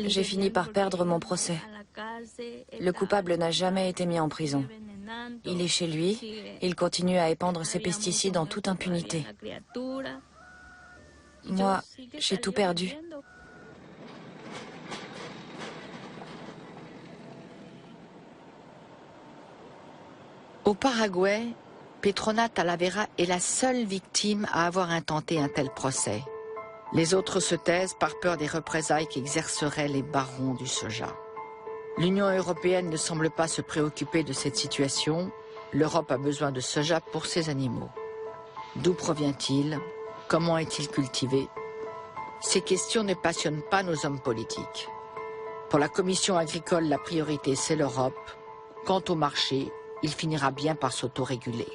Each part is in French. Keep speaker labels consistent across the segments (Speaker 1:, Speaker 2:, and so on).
Speaker 1: J'ai fini par perdre mon procès. Le coupable n'a jamais été mis en prison. Il est chez lui, il continue à épandre ses pesticides en toute impunité. Moi, j'ai tout perdu.
Speaker 2: Au Paraguay, Petrona Talavera est la seule victime à avoir intenté un tel procès. Les autres se taisent par peur des représailles qu'exerceraient les barons du soja. L'Union européenne ne semble pas se préoccuper de cette situation. L'Europe a besoin de soja pour ses animaux. D'où provient-il? Comment est-il cultivé? Ces questions ne passionnent pas nos hommes politiques. Pour la Commission agricole, la priorité, c'est l'Europe. Quant au marché, il finira bien par s'autoréguler.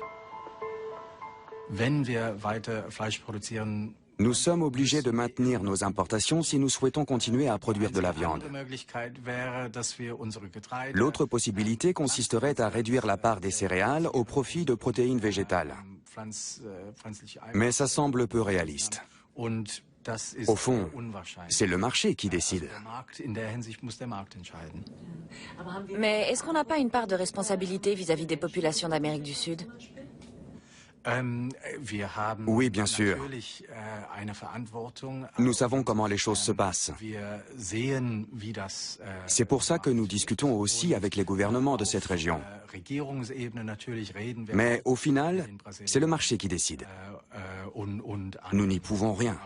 Speaker 3: Nous sommes obligés de maintenir nos importations si nous souhaitons continuer à produire de la viande. L'autre possibilité consisterait à réduire la part des céréales au profit de protéines végétales. Mais ça semble peu réaliste. Au fond, c'est le marché qui décide.
Speaker 1: Mais est-ce qu'on n'a pas une part de responsabilité vis-à-vis des populations d'Amérique du Sud?
Speaker 3: Oui, bien sûr. Nous savons comment les choses se passent. C'est pour ça que nous discutons aussi avec les gouvernements de cette région. Mais au final, c'est le marché qui décide. Nous n'y pouvons rien.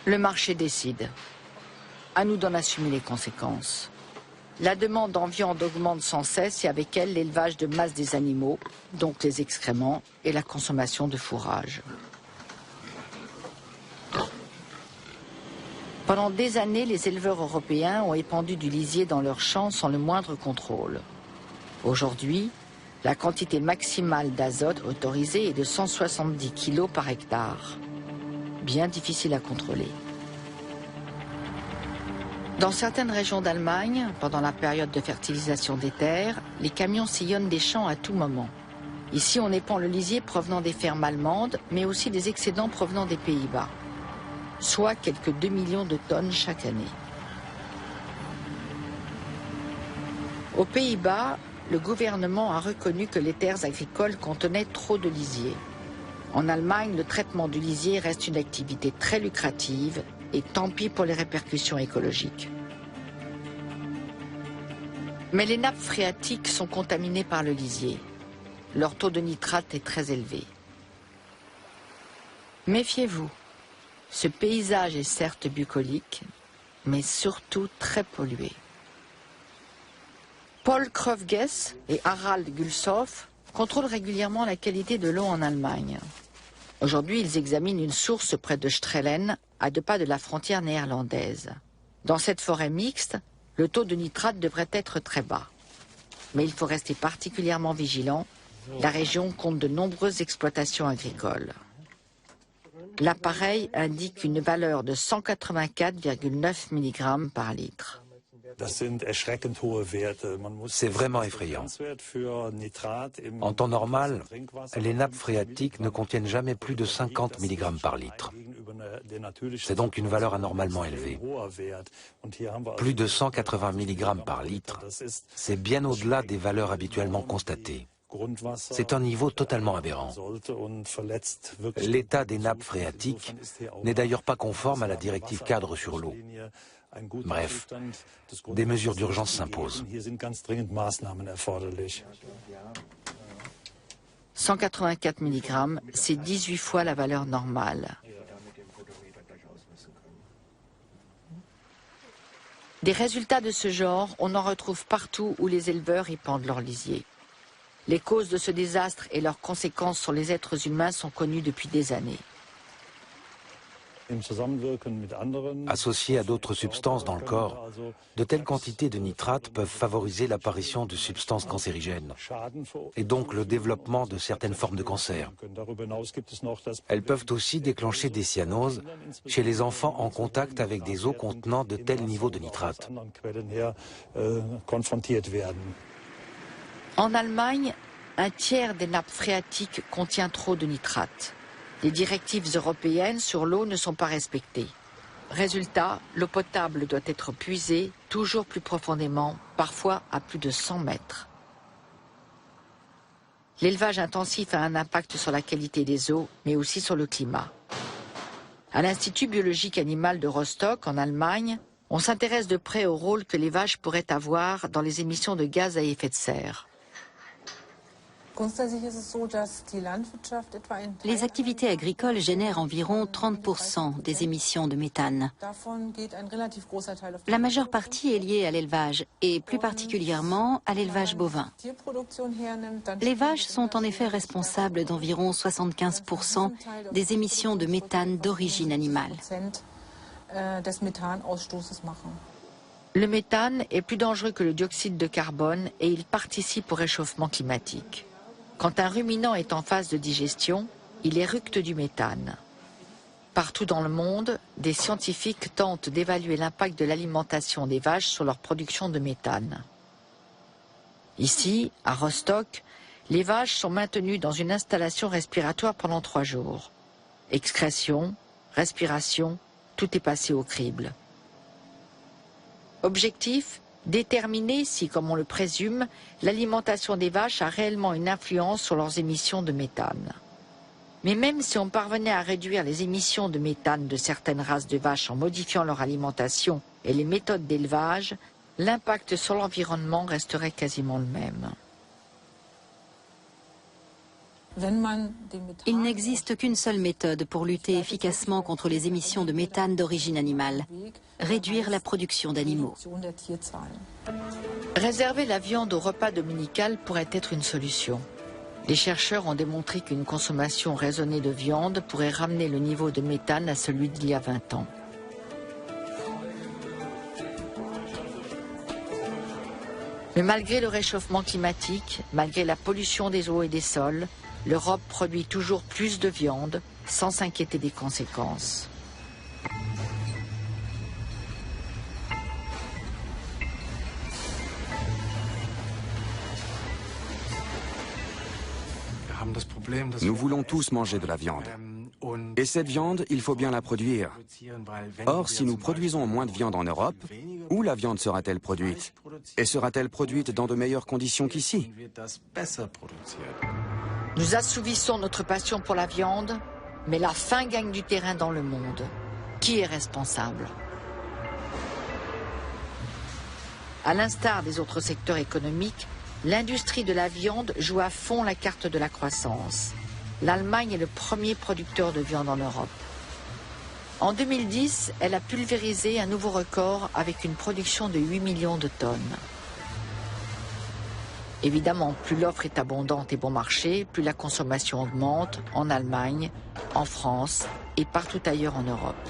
Speaker 2: Le marché décide. À nous d'en assumer les conséquences. La demande en viande augmente sans cesse et avec elle l'élevage de masse des animaux, donc les excréments et la consommation de fourrage. Pendant des années, les éleveurs européens ont épandu du lisier dans leurs champs sans le moindre contrôle. Aujourd'hui, la quantité maximale d'azote autorisée est de 170 kg par hectare. Bien difficile à contrôler. Dans certaines régions d'Allemagne, pendant la période de fertilisation des terres, les camions sillonnent des champs à tout moment. Ici, on épand le lisier provenant des fermes allemandes, mais aussi des excédents provenant des Pays-Bas, soit quelques 2 millions de tonnes chaque année. Aux Pays-Bas, le gouvernement a reconnu que les terres agricoles contenaient trop de lisier. En Allemagne, le traitement du lisier reste une activité très lucrative, et tant pis pour les répercussions écologiques. Mais les nappes phréatiques sont contaminées par le lisier. Leur taux de nitrate est très élevé. Méfiez-vous, ce paysage est certes bucolique, mais surtout très pollué. Paul Kröfges et Harald Gulshoff contrôlent régulièrement la qualité de l'eau en Allemagne. Aujourd'hui, ils examinent une source près de Strehlen, à 2 pas de la frontière néerlandaise. Dans cette forêt mixte, le taux de nitrate devrait être très bas. Mais il faut rester particulièrement vigilant. La région compte de nombreuses exploitations agricoles. L'appareil indique une valeur de 184,9 mg par litre.
Speaker 4: C'est vraiment effrayant. En temps normal, les nappes phréatiques ne contiennent jamais plus de 50 mg par litre. C'est donc une valeur anormalement élevée. Plus de 180 mg par litre, c'est bien au-delà des valeurs habituellement constatées. C'est un niveau totalement aberrant. L'état des nappes phréatiques n'est d'ailleurs pas conforme à la directive cadre sur l'eau. Bref, des mesures d'urgence s'imposent.
Speaker 2: 184 mg, c'est 18 fois la valeur normale. Des résultats de ce genre, on en retrouve partout où les éleveurs épandent leur lisier. Les causes de ce désastre et leurs conséquences sur les êtres humains sont connues depuis des années.
Speaker 4: Associées à d'autres substances dans le corps, de telles quantités de nitrate peuvent favoriser l'apparition de substances cancérigènes et donc le développement de certaines formes de cancer. Elles peuvent aussi déclencher des cyanoses chez les enfants en contact avec des eaux contenant de tels niveaux de nitrate.
Speaker 2: En Allemagne, un tiers des nappes phréatiques contient trop de nitrates. Les directives européennes sur l'eau ne sont pas respectées. Résultat, l'eau potable doit être puisée toujours plus profondément, parfois à plus de 100 mètres. L'élevage intensif a un impact sur la qualité des eaux, mais aussi sur le climat. À l'Institut biologique animal de Rostock, en Allemagne, on s'intéresse de près au rôle que les vaches pourraient avoir dans les émissions de gaz à effet de serre.
Speaker 5: Les activités agricoles génèrent environ 30% des émissions de méthane. La majeure partie est liée à l'élevage, et plus particulièrement à l'élevage bovin. Les vaches sont en effet responsables d'environ 75% des émissions de méthane d'origine animale.
Speaker 2: Le méthane est plus dangereux que le dioxyde de carbone et il participe au réchauffement climatique. Quand un ruminant est en phase de digestion, il éructe du méthane. Partout dans le monde, des scientifiques tentent d'évaluer l'impact de l'alimentation des vaches sur leur production de méthane. Ici, à Rostock, les vaches sont maintenues dans une installation respiratoire pendant 3 jours. Excrétion, respiration, tout est passé au crible. Objectif : déterminer si, comme on le présume, l'alimentation des vaches a réellement une influence sur leurs émissions de méthane. Mais même si on parvenait à réduire les émissions de méthane de certaines races de vaches en modifiant leur alimentation et les méthodes d'élevage, l'impact sur l'environnement resterait quasiment le même.
Speaker 5: Il n'existe qu'une seule méthode pour lutter efficacement contre les émissions de méthane d'origine animale: réduire la production d'animaux.
Speaker 2: Réserver la viande au repas dominical pourrait être une solution. Les chercheurs ont démontré qu'une consommation raisonnée de viande pourrait ramener le niveau de méthane à celui d'il y a 20 ans. Mais malgré le réchauffement climatique, malgré la pollution des eaux et des sols, l'Europe produit toujours plus de viande sans s'inquiéter des conséquences.
Speaker 3: Nous voulons tous manger de la viande. Et cette viande, il faut bien la produire. Or, si nous produisons moins de viande en Europe, où la viande sera-t-elle produite? Et sera-t-elle produite dans de meilleures conditions qu'ici?
Speaker 2: Nous assouvissons notre passion pour la viande, mais la faim gagne du terrain dans le monde. Qui est responsable? À l'instar des autres secteurs économiques, l'industrie de la viande joue à fond la carte de la croissance. L'Allemagne est le premier producteur de viande en Europe. En 2010, elle a pulvérisé un nouveau record avec une production de 8 millions de tonnes. Évidemment, plus l'offre est abondante et bon marché, plus la consommation augmente en Allemagne, en France et partout ailleurs en Europe.